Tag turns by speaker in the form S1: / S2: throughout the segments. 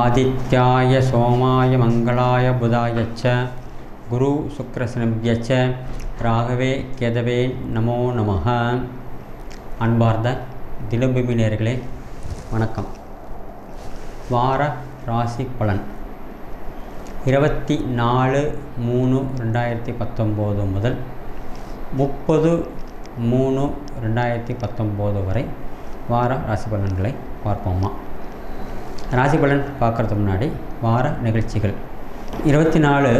S1: आदित्याय सोमाय मंगलाय बुधाय च गुरु शुक्रशनिभ्य च राघवे केतवे नमो नमः. அன்பார்ந்த தினபூமி நேயர்களே வணக்கம். வார ராசி பலன் 24/3/2019 முதல் 30/3/2019 வரை வார ராசி பலன்களை பார்ப்போமா. ராசி பலன் பார்க்குறதுக்கு முன்னாடி வார நிகழ்ச்சிகள். 24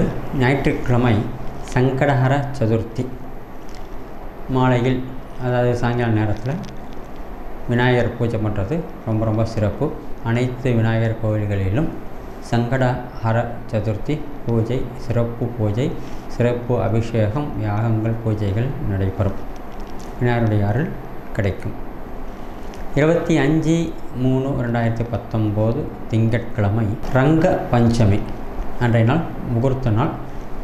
S1: ஞாயிற்றுக்கிழமை சங்கடஹர சதுர்த்தி மாலையில், அதாவது சாயங்கால நேரத்தில் விநாயகர் பூஜை பண்ணுறது ரொம்ப சிறப்பு. அனைத்து விநாயகர் கோவில்களிலும் சங்கடஹர சதுர்த்தி பூஜை, சிறப்பு பூஜை, சிறப்பு அபிஷேகம், யாகங்கள், பூஜைகள் நடைபெறும். விநாயகருடைய அருள் கிடைக்கும். 25/3/2019 திங்கட்கிழமை ரங்க பஞ்சமி அன்றைய நாள் முகூர்த்த நாள்.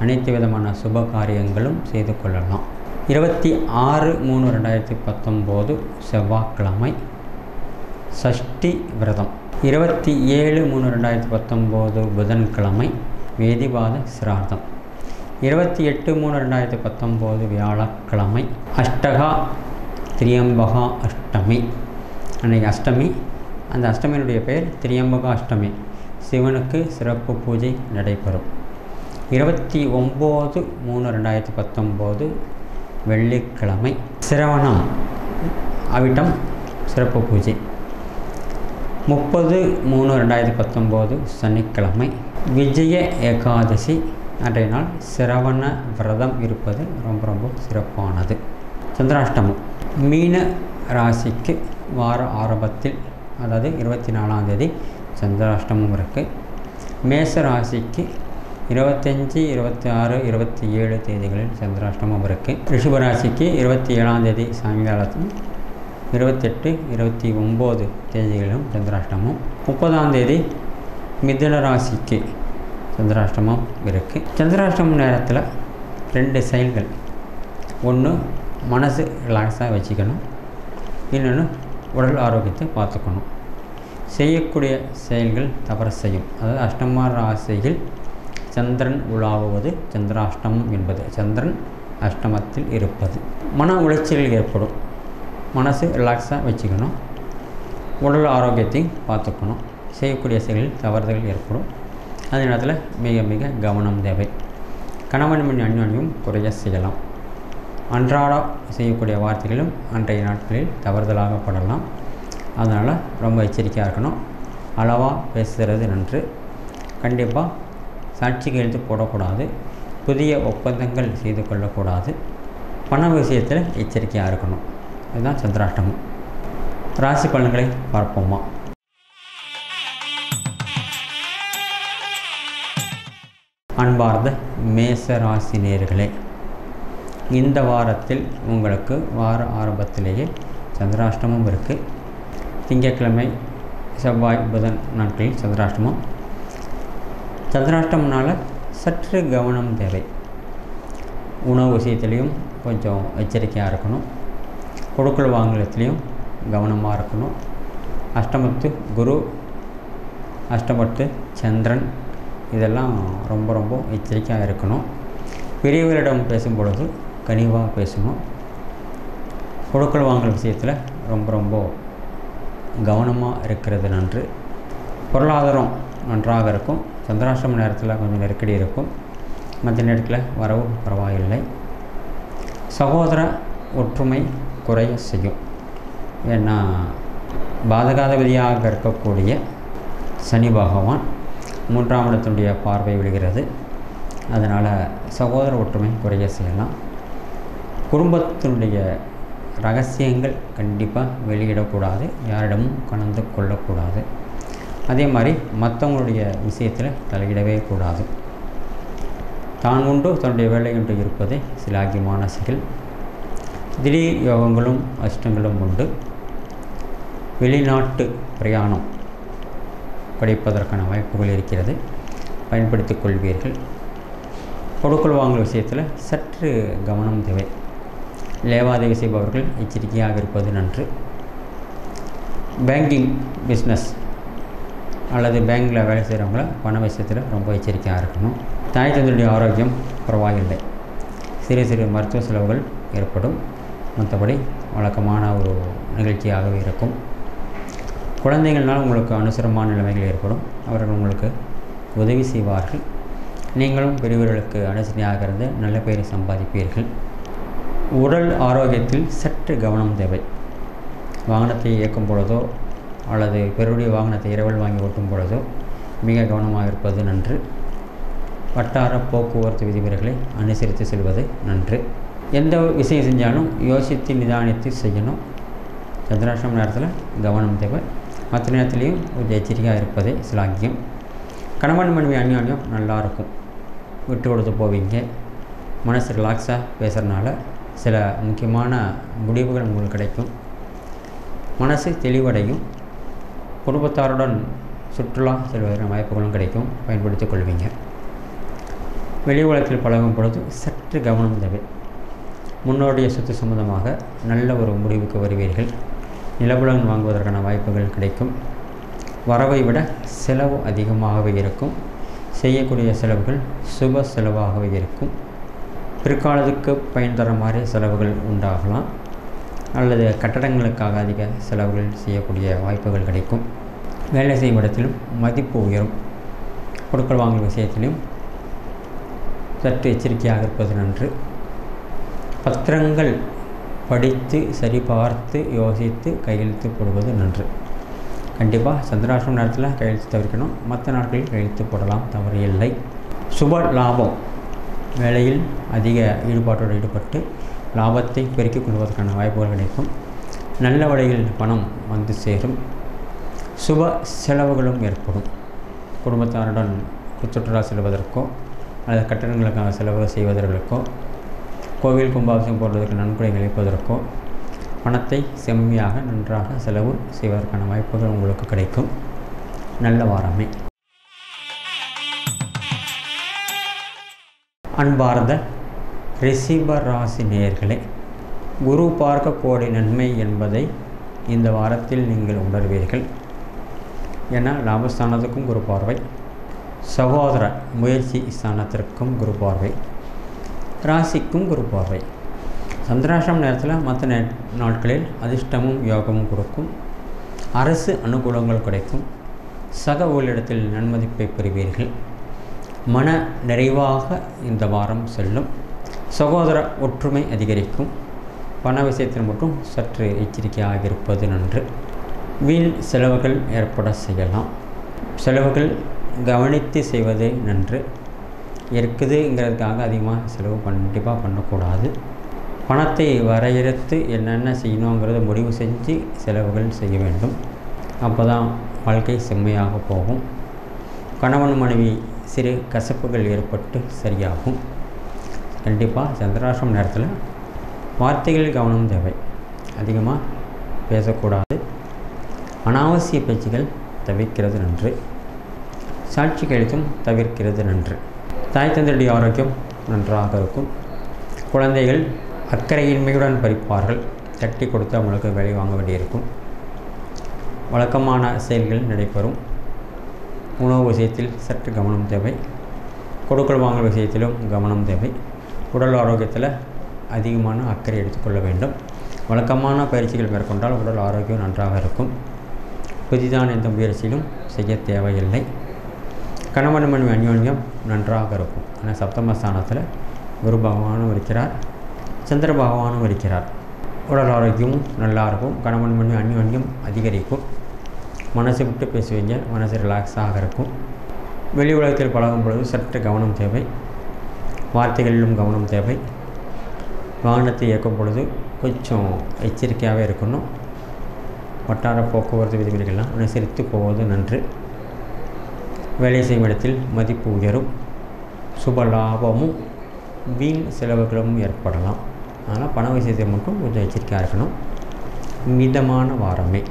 S1: அனைத்து விதமான சுப காரியங்களும் செய்து கொள்ளலாம். 26/3/2019 செவ்வாய்க்கிழமை சஷ்டி விரதம். 27/3/2019 புதன்கிழமை வேதிபாத சிரார்த்தம். 28/3/2019 வியாழக்கிழமை அஷ்டகா திரியம்பகா அஷ்டமி. அன்றைக்கி அஷ்டமி. அந்த அஷ்டமியினுடைய பெயர் திரியம்பகா அஷ்டமி. சிவனுக்கு சிறப்பு பூஜை நடைபெறும். 29/3/2019 வெள்ளிக்கிழமை சிரவணம் அவிட்டம் சிறப்பு பூஜை. 30/3/2019 சனிக்கிழமை விஜய ஏகாதசி. அன்றைய நாள் சிரவண விரதம் இருப்பது ரொம்ப சிறப்பானது. சந்திராஷ்டமம் மீன ராசிக்கு வார ஆரம்பத்தில், அதாவது 24ஆம் தேதி சந்திராஷ்டமம் இருக்குது. மேச ராசிக்கு 25, 26, 27 தேதிகளில் சந்திராஷ்டமம் இருக்குது. ரிஷபராசிக்கு 27ஆம் தேதி சாயங்காலத்தில், 28, 29 தேதிகளிலும் சந்திராஷ்டமம். 30ஆம் தேதி மிதுன ராசிக்கு சந்திராஷ்டமம் இருக்குது. சந்திராஷ்டமம் நேரத்தில் 2 செயல்கள். ஒன்று, மனசு ரிலாக்ஸாக வச்சுக்கணும். இன்னொன்று, உடல் ஆரோக்கியத்தை பார்த்துக்கணும். செய்யக்கூடிய செயல்கள் தவறு செய்யும். அதாவது அஷ்டம ராசியில் சந்திரன் உலாவுவது சந்திராஷ்டமம் என்பது. சந்திரன் அஷ்டமத்தில் இருப்பது. மன உளைச்சல் ஏற்படும். மனசு ரிலாக்ஸாக வச்சுக்கணும். உடல் ஆரோக்கியத்தையும் பார்த்துக்கணும். செய்யக்கூடிய செயல்களில் தவறுதல் ஏற்படும். அதே நேரத்தில் மிக கவனம் தேவை. கணவன் மணி அந்யோன்யம் குறைய செய்யலாம். அன்றாட செய்யக்கூடிய வார்த்தைகளும் அன்றைய நாட்களில் தவறுதலாகப்படலாம். அதனால் ரொம்ப எச்சரிக்கையாக இருக்கணும். அளவாக பேசுகிறது நன்று. கண்டிப்பாக சாட்சி கையெழுத்து போடக்கூடாது. புதிய ஒப்பந்தங்கள் செய்து கொள்ளக்கூடாது. பண விஷயத்தில் எச்சரிக்கையாக இருக்கணும். இதுதான் சந்திராஷ்டமம். ராசி பலன்களை பார்ப்போமா. அன்பார்ந்த மேச ராசி நேயர்களே, இந்த வாரத்தில் உங்களுக்கு வார ஆரம்பத்திலேயே சந்திராஷ்டமம் இருக்குது. திங்கட்கிழமை, செவ்வாய், புதன் நாட்களில் சந்திராஷ்டமம். சந்திராஷ்டமனால் சற்று கவனம் தேவை. உணவு விஷயத்துலேயும் கொஞ்சம் எச்சரிக்கையாக இருக்கணும். கொடுக்கல் வாங்கலத்துலேயும் கவனமாக இருக்கணும். அஷ்டமத்து குரு, அஷ்டமத்து சந்திரன், இதெல்லாம் ரொம்ப எச்சரிக்கையாக இருக்கணும். பெரியவர்களிடம் பேசும் பொழுது கனிவாக பேசணும். கொடுக்கல் வாங்கல் விஷயத்தில் ரொம்ப கவனமாக இருக்கிறது நன்று. பொருளாதாரம் நன்றாக இருக்கும். சந்திராஷ்டம நேரத்தில் கொஞ்சம் நெருக்கடி இருக்கும். மற்ற நேரத்தில் வரவு பரவாயில்லை. சகோதர ஒற்றுமை குறைய செய்யும். ஏன்னா பாதகாதிபதியாக இருக்கக்கூடிய சனி பகவான் 3ஆம் இடத்தினுடைய பார்வை விழுகிறது. அதனால் சகோதர ஒற்றுமை குறைய செய்யலாம். குடும்பத்தினுடைய ரகசியங்கள் கண்டிப்பாக வெளியிடக்கூடாது. யாரிடமும் கலந்து கொள்ளக்கூடாது. அதே மாதிரி மற்றவங்களுடைய விஷயத்தில் தலையிடவே கூடாது. தான் உண்டு தன்னுடைய வேலை உண்டு இருப்பதே சிலாகியமான செயல். திடீர் யோகங்களும் அஷ்டங்களும் உண்டு. வெளிநாட்டு பிரயாணம் படிப்பதற்கான வாய்ப்புகள் இருக்கிறது. பயன்படுத்திக் கொள்வீர்கள். கொடுக்கல் வாங்கல் விஷயத்தில் சற்று கவனம் தேவை. லேவாதேவி செய்பவர்கள் எச்சரிக்கையாக இருப்பது நன்று. பேங்கிங் பிஸ்னஸ் அல்லது பேங்கில் வேலை செய்கிறவங்கள பண விஷயத்தில் ரொம்ப எச்சரிக்கையாக இருக்கணும். தாய் தந்தையுடைய ஆரோக்கியம் பரவாயில்லை. சிறு சிறு மருத்துவ செலவுகள் ஏற்படும். மற்றபடி வழக்கமான ஒரு நிகழ்ச்சியாகவே இருக்கும். குழந்தைகள்னால் உங்களுக்கு அனுசரமான நிலைமைகள் ஏற்படும். அவர்கள் உங்களுக்கு உதவி செய்வார்கள். நீங்களும் பெரியவர்களுக்கு அனுசரணையாக இருந்து நல்ல பெயரை சம்பாதிப்பீர்கள். உடல் ஆரோக்கியத்தில் சற்று கவனம் தேவை. வாகனத்தை இயக்கும் பொழுதோ அல்லது பிறருடைய வாகனத்தை இரவல் வாங்கி ஓட்டும் பொழுதோ மிக கவனமாக இருப்பது நன்று. வட்டார போக்குவரத்து விதிமுறைகளை அனுசரித்து செல்வது நன்று. எந்த விஷயம் செஞ்சாலும் யோசித்து நிதானித்து செய்யணும். சந்திராஷ்டம நேரத்தில் கவனம் தேவை. மற்ற நேரத்துலேயும் கொஞ்சம் எச்சரிக்கையாக இருப்பதே சிலாக்கியம். கணவன் மனைவி அந்யோன்யம் நல்லாயிருக்கும். விட்டு கொடுத்து போவீங்க. மனசு ரிலாக்ஸாக பேசுகிறனால சில முக்கியமான முடிவுகள் உங்களுக்கு கிடைக்கும். மனசு தெளிவடையும். குடும்பத்தாருடன் சுற்றுலா செல்வதற்கான வாய்ப்புகளும் கிடைக்கும். பயன்படுத்திக் கொள்வீங்க. வெளி உலகத்தில் பழகும் பொழுது சற்று கவனம் தேவை. முன்னோடைய சொத்து சம்பந்தமாக நல்ல ஒரு முடிவுக்கு வருவீர்கள். நிலபுலன் வாங்குவதற்கான வாய்ப்புகள் கிடைக்கும். வரவை விட செலவு அதிகமாகவே இருக்கும். செய்யக்கூடிய செலவுகள் சுப செலவாகவே இருக்கும். பிற்காலத்துக்கு பயன் தர மாதிரி செலவுகள் உண்டாகலாம். அல்லது கட்டடங்களுக்காக அதிக செலவுகள் செய்யக்கூடிய வாய்ப்புகள் கிடைக்கும். வேலை செய்யும் இடத்திலும் மதிப்பு உயரும். கொடுக்கல் வாங்கும் விஷயத்திலும் சற்று எச்சரிக்கையாக இருப்பது நன்று. பத்திரங்கள் படித்து சரிபார்த்து யோசித்து கையெழுத்து போடுவது நன்று. கண்டிப்பாக சந்திராஷ்டம நேரத்தில் கையெழுத்து தவிர்க்கணும். மற்ற நாட்களில் கையெழுத்து போடலாம், தவறு இல்லை. சுப லாபம். வேலையில் அதிக ஈடுபாட்டோடு ஈடுபட்டு லாபத்தை பெருக்கிக் கொள்வதற்கான வாய்ப்புகள் கிடைக்கும். நல்ல வழியில் பணம் வந்து சேரும். சுப செலவுகளும் ஏற்படும். குடும்பத்தாருடன் சுற்றுலா செல்வதற்கோ அல்லது கட்டடங்களுக்காக செலவு செய்வதற்கோ கோவில் கும்பாபிஷேகம் போடுவதற்கு நன்கொடை அளிப்பதற்கோ பணத்தை செம்மையாக நன்றாக செலவு செய்வதற்கான வாய்ப்புகள் உங்களுக்கு கிடைக்கும். நல்ல வாரமே. அன்பார்ந்த ரிஷப ராசி நேயர்களே, குரு பார்க்க கோடி நன்மை என்பதை இந்த வாரத்தில் நீங்கள் உணர்வீர்கள். ஏன்னா லாபஸ்தானத்துக்கும் குரு பார்வை, சகோதர முயற்சி ஸ்தானத்திற்கும் குரு பார்வை, ராசிக்கும் குரு பார்வை. சந்திராஷ்டம நேரத்தில் மற்ற நாட்களில் அதிர்ஷ்டமும் யோகமும் கொடுக்கும். அரசு அனுகூலங்கள் கிடைக்கும். சக ஊழியரிடத்தில் நன்மதிப்பை பெறுவீர்கள். மன நிறைவாக இந்த வாரம் செல்லும். சகோதர ஒற்றுமை அதிகரிக்கும். பண விஷயத்தில் மட்டும் சற்று எச்சரிக்கையாக இருப்பது நன்று. வீண் செலவுகள் ஏற்பட செய்யலாம். செலவுகள் கவனித்து செய்வதே நன்று. இருக்குதுங்கிறதுக்காக அதிகமாக செலவு கண்டிப்பாக பண்ணக்கூடாது. பணத்தை வரையறுத்து என்னென்ன செய்யணுங்கிறத முடிவு செஞ்சு செலவுகள் செய்ய வேண்டும். அப்போ தான் வாழ்க்கை செம்மையாக போகும். கணவன் மனைவி சிறு கசப்புகள் ஏற்பட்டு சரியாகும். கண்டிப்பாக சந்திராஷ்டம நேரத்தில் வார்த்தைகளில் கவனம் தேவை. அதிகமாக பேசக்கூடாது. அனாவசிய பேச்சுகள் தவிர்க்கிறது நன்று. சாட்சி கழித்தும் தவிர்க்கிறது நன்று. தாய் தந்தையுடைய ஆரோக்கியம் நன்றாக இருக்கும். குழந்தைகள் அக்கறையின்மையுடன் பறிப்பார்கள். தட்டி கொடுத்து அவங்களுக்கு வேலை வாங்க வேண்டியிருக்கும். வழக்கமான செயல்கள் நடைபெறும். உணவு விஷயத்தில் சற்று கவனம் தேவை. கொடுக்கல் வாங்கல் விஷயத்திலும் கவனம் தேவை. உடல் ஆரோக்கியத்தில் அதிகமான அக்கறை எடுத்துக்கொள்ள வேண்டும். வழக்கமான பயிற்சிகள் மேற்கொண்டால் உடல் ஆரோக்கியம் நன்றாக இருக்கும். புதிதான எந்த முயற்சியிலும் செய்ய தேவையில்லை. கணவன் மனைவி அந்யோன்யம் நன்றாக இருக்கும். ஆனால் சப்தமஸ்தானத்தில் குரு பகவானும் இருக்கிறார், சந்திர பகவானும் இருக்கிறார். உடல் ஆரோக்கியமும் நல்லாயிருக்கும். கணவன் மனைவி அந்யோன்யம் அதிகரிக்கும். மனசை விட்டு பேசுவீங்க. மனசு ரிலாக்ஸாக இருக்கும். வெளி உலகத்தில் பழகும் பொழுது சற்று கவனம் தேவை. வார்த்தைகளிலும் கவனம் தேவை. வாகனத்தை இயக்கும் பொழுது கொஞ்சம் எச்சரிக்கையாகவே இருக்கணும். வட்டார போக்குவரத்து விதிமுறைகள்லாம் அனுசரித்து போவது நன்று. வேலை செய்யும் இடத்தில் மதிப்பு உயரும். சுப லாபமும் வீண் செலவுகளும் ஏற்படலாம். அதனால் பண விஷயத்தை மட்டும் கொஞ்சம் எச்சரிக்கையாக இருக்கணும். மிதமான வாரமே.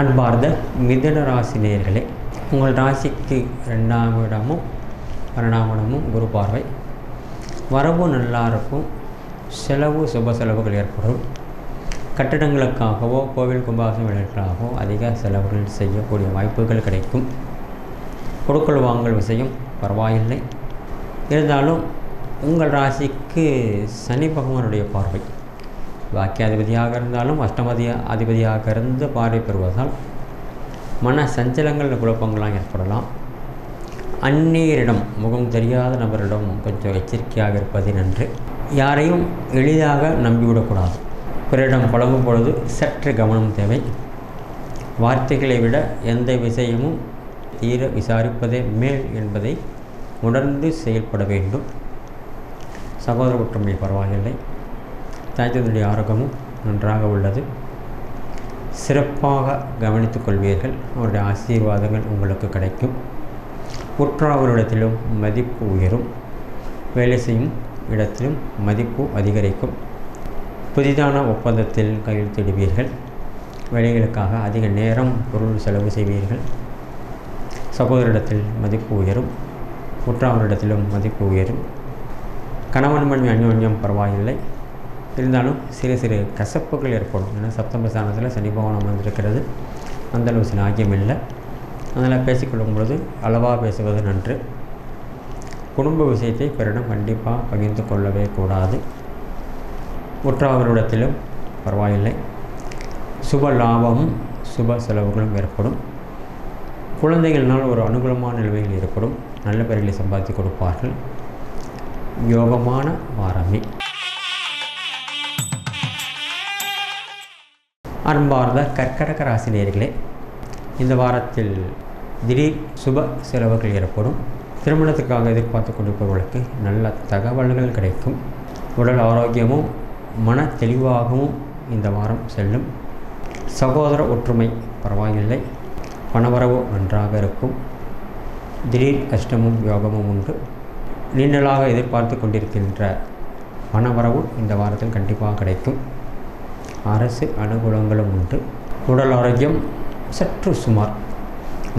S1: அன்பார்ந்த மிதுன ராசி நேயர்களே, உங்கள் ராசிக்கு 2ஆம் இடமும் 12ஆம் இடமும் குரு பார்வை. வரவு நல்லா இருக்கும். செலவு சுப செலவுகள் ஏற்படும். கட்டடங்களுக்காகவோ கோவில் கும்பாபிஷேகங்களுக்காகவோ அதிக செலவுகள் செய்யக்கூடிய வாய்ப்புகள் கிடைக்கும். கொடுக்கல் வாங்கல் விஷயம் பரவாயில்லை. இருந்தாலும் உங்கள் ராசிக்கு சனி பகவானுடைய பார்வை பாக்கியாதிபதியாக இருந்தாலும் அதிபதியாக இருந்து பார்வை பெறுவதால் மன சஞ்சலங்கள் குழப்பங்களாக ஏற்படலாம். அந்நியரிடம் முகம் தெரியாத நபரிடம் கொஞ்சம் எச்சரிக்கையாக இருப்பது நன்று. யாரையும் எளிதாக நம்பிவிடக்கூடாது. பிறரிடம் பழகும் பொழுது சற்று கவனம் தேவை. வார்த்தைகளை விட எந்த விஷயமும் தீர விசாரிப்பதே மேல் என்பதை உணர்ந்து செயல்பட வேண்டும். சகோதர ஒற்றுமை பரவாயில்லை. தாய்த்தனுடைய ஆரோக்கியமும் நன்றாக உள்ளது. சிறப்பாக கவனித்துக் கொள்வீர்கள். அவருடைய ஆசீர்வாதங்கள் உங்களுக்கு கிடைக்கும். உற்றாவரிடத்திலும் மதிப்பு உயரும். வேலை செய்யும் இடத்திலும் மதிப்பு அதிகரிக்கும். புதிதான ஒப்பந்தத்தில் கையெழுத்திடுவீர்கள். வேலைகளுக்காக அதிக நேரம் பொருள் செலவு செய்வீர்கள். சகோதரிடத்தில் மதிப்பு உயரும். உற்றாவரிடத்திலும் மதிப்பு உயரும். கணவன் மனைவி அந்யோன்யம் பரவாயில்லை. இருந்தாலும் சிறு சிறு கசப்புகள் ஏற்படும். ஏன்னா சப்தம ஸ்தானத்தில் சனி பகவான் அமர்ந்திருக்கிறது. அந்தளவு சில ஆகியம் இல்லை. அதனால் பேசிக்கொள்ளும் பொழுது அளவாக பேசுவது நன்று. குடும்ப விஷயத்தை பிறரிடம் கண்டிப்பாக பகிர்ந்து கொள்ளவே கூடாது. உற்றாவரிடத்திலும் பரவாயில்லை. சுப லாபமும் சுப செலவுகளும் ஏற்படும். குழந்தைகளினால் ஒரு அனுகூலமான நிலைமைகள் ஏற்படும். நல்ல பேர்களை சம்பாதித்து கொடுப்பார்கள். யோகமான வாரமே. அன்பார்ந்த கர்க்கடக ராசி நேயர்களே, இந்த வாரத்தில் திடீர் சுப செலவுகள் ஏற்படும். திருமணத்துக்காக எதிர்பார்த்து கொண்டிருப்பவர்களுக்கு நல்ல தகவல்கள் கிடைக்கும். உடல் ஆரோக்கியமும் மன தெளிவாகவும் இந்த வாரம் செல்லும். சகோதர ஒற்றுமை பரவாயில்லை. பணவரவு நன்றாக இருக்கும். திடீர் கஷ்டமும் யோகமும் உண்டு. நீண்டலாக எதிர்பார்த்து கொண்டிருக்கின்ற பணவரவு இந்த வாரத்தில் கண்டிப்பாக கிடைக்கும். அரசு அனுகூலங்களும் உண்டு. உடல் ஆரோக்கியம் சற்று சுமார்.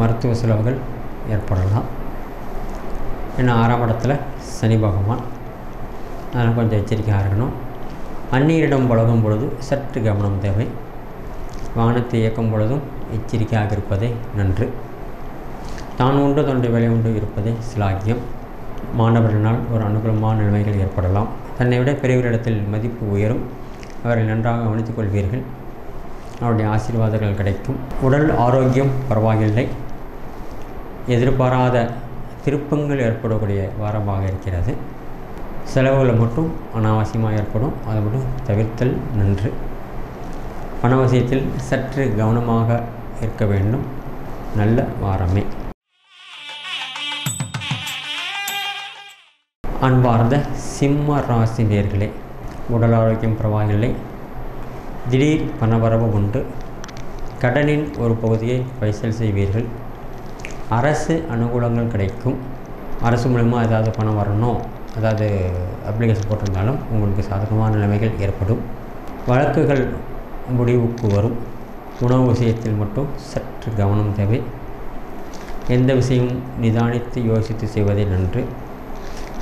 S1: மருத்துவ செலவுகள் ஏற்படலாம். ஏன்னா 6ஆம் இடத்துல சனி பகவான். அதனால் கொஞ்சம் எச்சரிக்கையாக இருக்கணும். அந்நியரிடம் பழகும் பொழுது சற்று கவனம் தேவை. வாகனத்தை இயக்கும் பொழுதும் எச்சரிக்கையாக இருப்பதே நன்று. தான் உண்டு தன்னுடைய வேலை உண்டு இருப்பதே சிலாக்கியம். மாணவர்களால் ஒரு அனுகூலமான நிலைமைகள் ஏற்படலாம். தன்னை விட பெரியவரிடத்தில் மதிப்பு உயரும். அவர்கள் நன்றாக கவனித்துக் கொள்வீர்கள். அவருடைய ஆசீர்வாதங்கள் கிடைக்கும். உடல் ஆரோக்கியம் பரவாயில்லை. எதிர்பாராத திருப்பங்கள் ஏற்படக்கூடிய வாரமாக இருக்கிறது. செலவுகளை மட்டும் அனாவசியமாக ஏற்படும். அதை மட்டும் தவிர்த்தல் நன்று. பண விஷயத்தில் சற்று கவனமாக இருக்க வேண்டும். நல்ல வாரமே. அன்பார்ந்த சிம்ம ராசி நேயர்களே, உடல் ஆரோக்கியம் பரவாயில்லை. திடீர் பணவரவு உண்டு. கடனின் ஒரு பகுதியை பைசல் செய்வீர்கள். அரசு அனுகூலங்கள் கிடைக்கும். அரசு மூலமாக ஏதாவது பணம் வரணும், அதாவது அப்ளிகேஷன் போட்டிருந்தாலும் உங்களுக்கு சாதகமான நிலைமைகள் ஏற்படும். வழக்குகள் முடிவுக்கு வரும். உணவு விஷயத்தில் மட்டும் சற்று கவனம் தேவை. எந்த விஷயமும் நிதானித்து யோசித்து செய்வதே நன்று.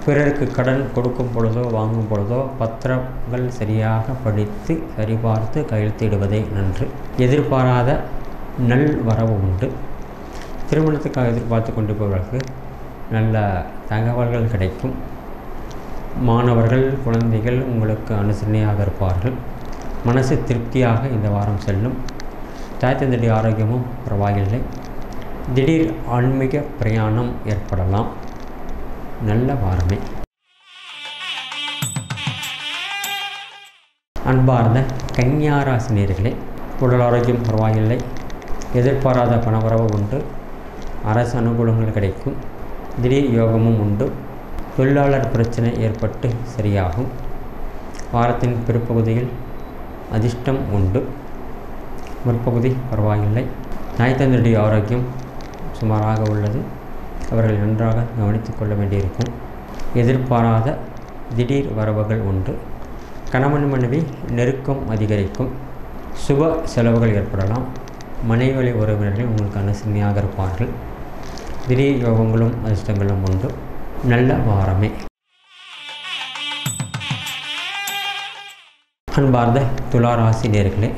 S1: பிறருக்கு கடன் கொடுக்கும் பொழுதோ வாங்கும் பொழுதோ பத்திரங்கள் சரியாக படித்து சரிபார்த்து கையெழுத்திடுவதே நன்று. எதிர்பாராத நல் வரவு உண்டு. திருமணத்துக்காக எதிர்பார்த்து கொண்டிருப்பவர்களுக்கு நல்ல தகவல்கள் கிடைக்கும். மாணவர்கள் குழந்தைகள் உங்களுக்கு அனுசரணையாக இருப்பார்கள். மனசு திருப்தியாக இந்த வாரம் செல்லும். தாய்த்தந்தைய ஆரோக்கியமும் பரவாயில்லை. திடீர் ஆன்மீக பிரயாணம் ஏற்படலாம். நல்ல வாரமே. அன்பார்ந்த கன்னியா ராசி நேயர்களே, உடல் ஆரோக்கியம் பரவாயில்லை. எதிர்பாராத பணவரவு உண்டு. அரசு அனுகூலங்கள் கிடைக்கும். திடீர் யோகமும் உண்டு. தொழிலாளர் பிரச்சனை ஏற்பட்டு சரியாகும். வாரத்தின் பிற்பகுதியில் அதிர்ஷ்டம் உண்டு. முற்பகுதி பரவாயில்லை. தாய்த்தந்தையுடைய ஆரோக்கியம் சுமாராக உள்ளது. அவர்கள் நன்றாக கவனித்து கொள்ள வேண்டியிருக்கும். எதிர்பாராத திடீர் வரவுகள் உண்டு. கணவன் மனைவி நெருக்கம் அதிகரிக்கும். சுப செலவுகள் ஏற்படலாம். மனைவழி உறவினர்கள் உங்களுக்கு அனுசரணையாக இருப்பார்கள். திடீர் யோகங்களும் அதிர்ஷ்டங்களும் உண்டு. நல்ல வாரமே. அன்பார்ந்த துளாராசி நேயர்களே,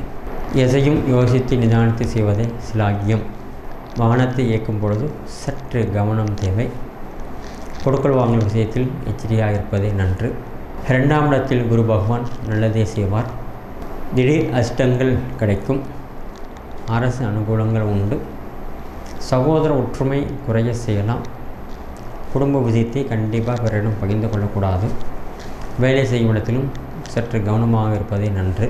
S1: எதையும் யோசித்து நிதானித்து செய்வதே சிலாகியம். வாகனத்தை இயக்கும் பொழுது சற்று கவனம் தேவை. கொடுக்கல் வாங்கல் விஷயத்தில் எச்சரிக்கையாக இருப்பதே நன்று. 2ஆம் இடத்தில் குரு பகவான் நல்லதே செய்வார். திடீர் அஷ்டங்கள் கிடைக்கும். அரசு அனுகூலங்கள் உண்டு. சகோதர ஒற்றுமை குறைய செய்யலாம். குடும்ப விஷயத்தை கண்டிப்பாக பிறரிடம் பகிர்ந்து கொள்ளக்கூடாது. வேலை செய்யும் இடத்திலும் சற்று கவனமாக இருப்பதே நன்று.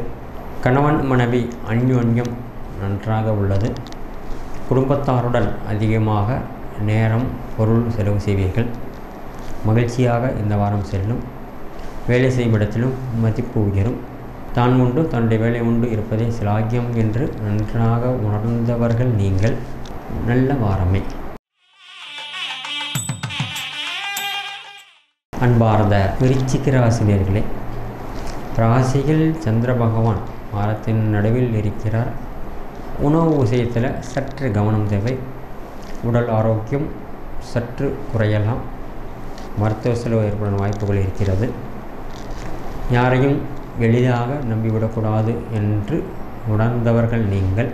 S1: கணவன் மனைவி அந்யோன்யம் நன்றாக உள்ளது. குடும்பத்தாருடன் அதிகமாக நேரம் பொருள் செலவு செய்வீர்கள். மகிழ்ச்சியாக இந்த வாரம் செல்லும். வேலை செய்யும் இடத்திலும் மதிப்பு உயரும். தான் உண்டு தன்னுடைய வேலை உண்டு இருப்பதே சிலாகியம் என்று நன்றாக உணர்ந்தவர்கள் நீங்கள். நல்ல வாரமே. அன்பார்ந்த விருச்சிக ராசி நேயர்களே, ராசியில் சந்திர பகவான் வாரத்தின் நடுவில் இருக்கிறார். உணவு விஷயத்தில் சற்று கவனம் தேவை. உடல் ஆரோக்கியம் சற்று குறையலாம். மருத்துவ செலவு ஏற்படும் வாய்ப்புகள் இருக்கிறது. யாரையும் எளிதாக நம்பிவிடக்கூடாது என்று உணர்ந்தவர்கள் நீங்கள்.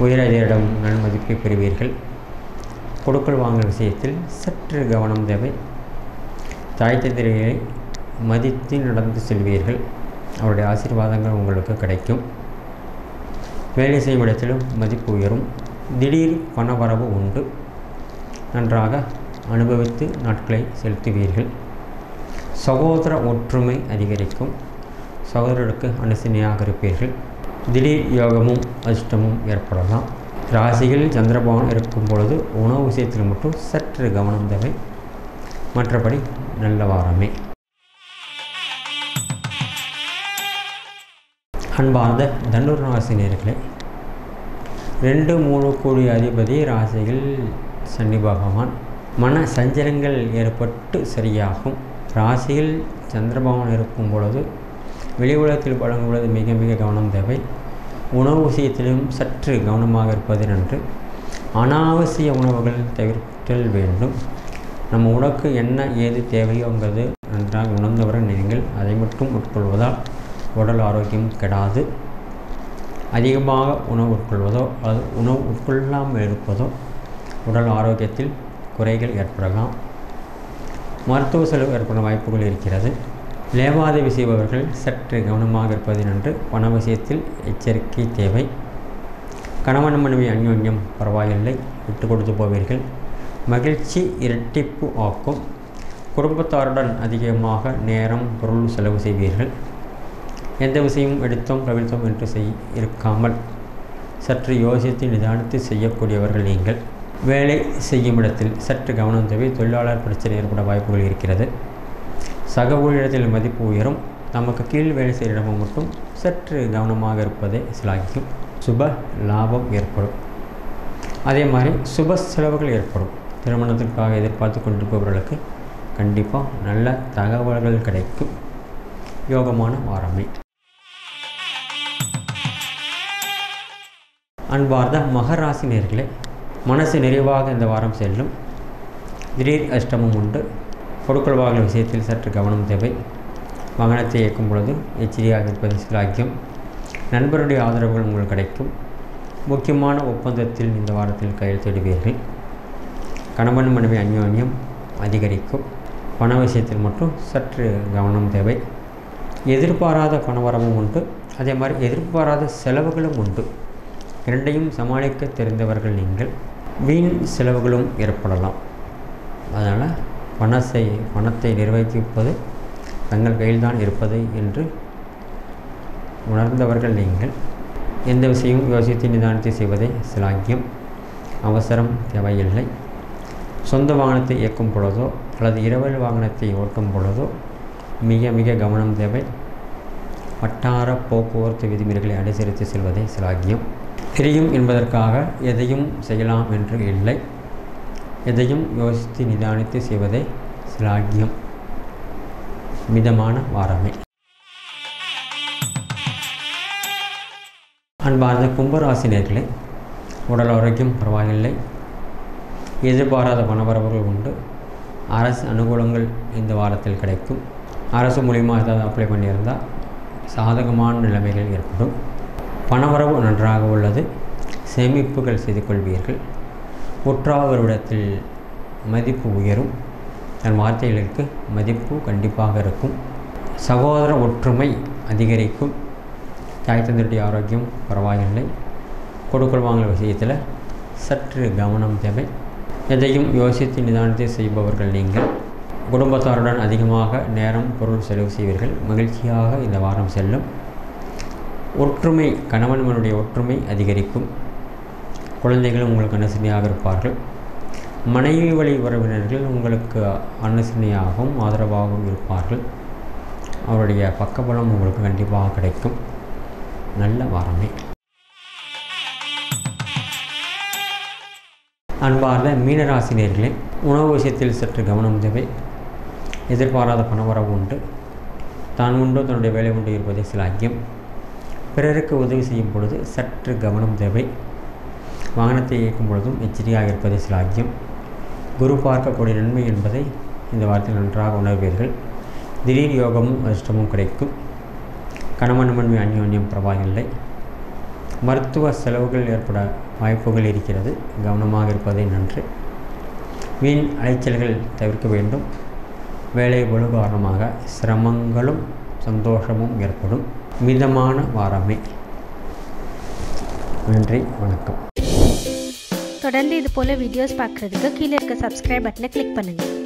S1: உயரதிகாரிடம் நன்மதிப்பை பெறுவீர்கள். கொடுக்கல் வாங்கல் விஷயத்தில் சற்று கவனம் தேவை. தாய் தந்தையரை மதித்து நடந்து செல்வீர்கள். அவருடைய ஆசீர்வாதங்கள் உங்களுக்கு கிடைக்கும். வேலை செய்யும் இடத்திலும் மதிப்பு உயரும். திடீர் பணவரவு உண்டு. நன்றாக அனுபவித்து நாட்களை செலுத்துவீர்கள். சகோதர ஒற்றுமை அதிகரிக்கும். சகோதரருக்கு அனுசரணையாக இருப்பீர்கள். திடீர் யோகமும் அதிர்ஷ்டமும் ஏற்படலாம். ராசியில் சந்திரபகவான் இருக்கும் பொழுது உணவு விஷயத்தில் மட்டும் சற்று கவனம் தேவை. மற்றபடி நல்ல வாரமே. அன்பார்ந்த தனுர் ராசி நேயர்களே, 2, 3 கூடிய அதிபதி ராசியில் சனி பகவான். மன சஞ்சலங்கள் ஏற்பட்டு சரியாகும். ராசியில் சந்திரபகவான் இருக்கும் பொழுது வெளி உலகத்தில் பழகும் பொழுது மிக மிக கவனம் தேவை. உணவு விஷயத்திலும் சற்று கவனமாக இருப்பது நன்று. அனாவசிய உணவுகள் தவிர்த்தல் வேண்டும். நம்ம உனக்கு என்ன ஏது தேவையோங்கிறது நன்றாக உணர்ந்தவரை நீங்கள் அதை மட்டும் உட்கொள்வதால் உடல் ஆரோக்கியம் கெடாது. அதிகமாக உணவு உட்கொள்வதோ அல்லது உணவு உட்கொள்ளாமல் இருப்பதோ உடல் ஆரோக்கியத்தில் குறைகள் ஏற்படலாம். மருத்துவ செலவு ஏற்படும் வாய்ப்புகள் இருக்கிறது. லேவாதேவி செய்பவர்கள் சற்று கவனமாக இருப்பது நன்று. பண விஷயத்தில் எச்சரிக்கை தேவை. கணவன் மனைவி அந்யோன்யம் பரவாயில்லை, விட்டு கொடுத்து போவீர்கள். மகிழ்ச்சி இரட்டிப்பு ஆக்கும். குடும்பத்தாருடன் அதிகமாக நேரம் பொருள் செலவு செய்வீர்கள். எந்த விஷயமும் எடுத்தோம் கவிழ்த்தோம் என்று இருக்காமல் சற்று யோசித்து நிதானித்து செய்யக்கூடியவர்கள் நீங்கள். வேலை செய்யும் இடத்தில் சற்று கவனம் தேவை. தொழிலாளர் பிரச்சனை ஏற்பட வாய்ப்புகள் இருக்கிறது. சக ஊழியத்தில் மதிப்பு உயரும். நமக்கு கீழ் வேலை செய்கிற இடமும் மட்டும் சற்று கவனமாக இருப்பதே சிலாகிக்கும். சுப லாபம் ஏற்படும். அதே மாதிரி சுப செலவுகள் ஏற்படும். திருமணத்திற்காக எதிர்பார்த்து கொண்டிருப்பவர்களுக்கு கண்டிப்பாக நல்ல தகவல்கள் கிடைக்கும். யோகமான வாரமே. அன்பார்ந்த மகராசி நேயர்களே, மனசு நிறைவாக இந்த வாரம் செல்லும். திடீர் அஷ்டமும் உண்டு. கொடுக்கல் வாங்கல் விஷயத்தில் சற்று கவனம் தேவை. வாகனத்தை இயக்கும் பொழுது எச்சரிக்கையாக இருப்பது சிலாக்கியம். நண்பருடைய ஆதரவுகள் உங்களுக்கு கிடைக்கும். முக்கியமான ஒப்பந்தத்தில் இந்த வாரத்தில் கையெழுத்திடுவீர்கள். கணவன் மனைவி அந்யோன்யம் அதிகரிக்கும். பண விஷயத்தில் மட்டும் சற்று கவனம் தேவை. எதிர்பாராத பணவரவும் உண்டு. அதே மாதிரி எதிர்பாராத செலவுகளும் உண்டு. இரண்டையும் சமாளிக்க தெரிந்தவர்கள் நீங்கள். வீண் செலவுகளும் ஏற்படலாம். அதனால் பணத்தை நிர்வகிப்பது தங்கள் கையில்தான் இருப்பது என்று உணர்ந்தவர்கள் நீங்கள். எந்த விஷயமும் யோசித்து நிதானித்து செய்வதே சிலாக்கியம். அவசரம் தேவையில்லை. சொந்த வாகனத்தை இயக்கும் பொழுதோ அல்லது இரவல் வாகனத்தை ஓட்டும் பொழுதோ மிக மிக கவனம் தேவை. வட்டார போக்குவரத்து விதிமுறைகளை அனுசரித்து செல்வதே சிலாக்கியம். தெரியும் என்பதற்காக எதையும் செய்யலாம் என்று இல்லை. எதையும் யோசித்து நிதானித்து செய்வதே சிலாக்கியம். மிதமான வாரமே. அன்பார்ந்த கும்பராசினியர்களே, உடல் ஆரோக்கியம் பரவாயில்லை. எதிர்பாராத பணவரவுகள் உண்டு. அரசு அனுகூலங்கள் இந்த வாரத்தில் கிடைக்கும். அரசு மூலிமா ஏதாவது அப்ளை பண்ணியிருந்தால் சாதகமான நிலைமைகள் ஏற்படும். பணவரவு நன்றாக உள்ளது. சேமிப்புகள் செய்து கொள்வீர்கள். உற்றார்களிடத்தில் மதிப்பு உயரும். தன் வார்த்தைகளுக்கு மதிப்பு கண்டிப்பாக இருக்கும். சகோதர ஒற்றுமை அதிகரிக்கும். தாய் தந்தையுடைய ஆரோக்கியம் பரவாயில்லை. கொடுக்கல் வாங்கல் விஷயத்தில் சற்று கவனம் தேவை. எதையும் யோசித்து நிதானத்தை செய்பவர்கள் நீங்கள். குடும்பத்தாருடன் அதிகமாக நேரம் பொருள் செலவு செய்வீர்கள். மகிழ்ச்சியாக இந்த வாரம் செல்லும். ஒற்றுமை, கணவன் மனைவியுடைய ஒற்றுமை அதிகரிக்கும். குழந்தைகளும் உங்களுக்கு அனுசரணையாக இருப்பார்கள். மனைவி வழி உறவினர்கள் உங்களுக்கு அனுசரணையாகவும் ஆதரவாகவும் இருப்பார்கள். அவருடைய பக்கபலம் உங்களுக்கு கண்டிப்பாக கிடைக்கும். நல்ல வாரமே. அன்பார்ந்த மீனராசினியர்களே, உணவு விஷயத்தில் சற்று கவனம் தேவை. எதிர்பாராத பணவரவு உண்டு. தான் உண்டு தன்னுடைய வேலை உண்டு இருப்பதே சிலாக்கியம். பிறருக்கு உதவி செய்யும் பொழுது சற்று கவனம் தேவை. வாகனத்தை இயக்கும் பொழுதும் எச்சரிக்கையாக இருப்பதே சிலாக்கியம். குரு பார்க்கக்கூடிய நன்மை என்பதை இந்த வாரத்தில் நன்றாக உணர்வீர்கள். திடீர் யோகமும் அதிர்ஷ்டமும் கிடைக்கும். கணவன் மனைவி அந்யோன்யம் பரவாயில்லை. மருத்துவ செலவுகள் ஏற்பட வாய்ப்புகள் இருக்கிறது. கவனமாக இருப்பதை நன்று. வீண் அலைச்சல்கள் தவிர்க்க வேண்டும். வேலை ஒழு காரணமாக சிரமங்களும் சந்தோஷமும் ஏற்படும். மிதமான வாரமே. நன்றி, வணக்கம்.
S2: தொடர்ந்து இது போல வீடியோஸ் பார்க்குறதுக்கு கீழே இருக்க சப்ஸ்கிரைப் பட்டனை கிளிக் பண்ணுங்கள்.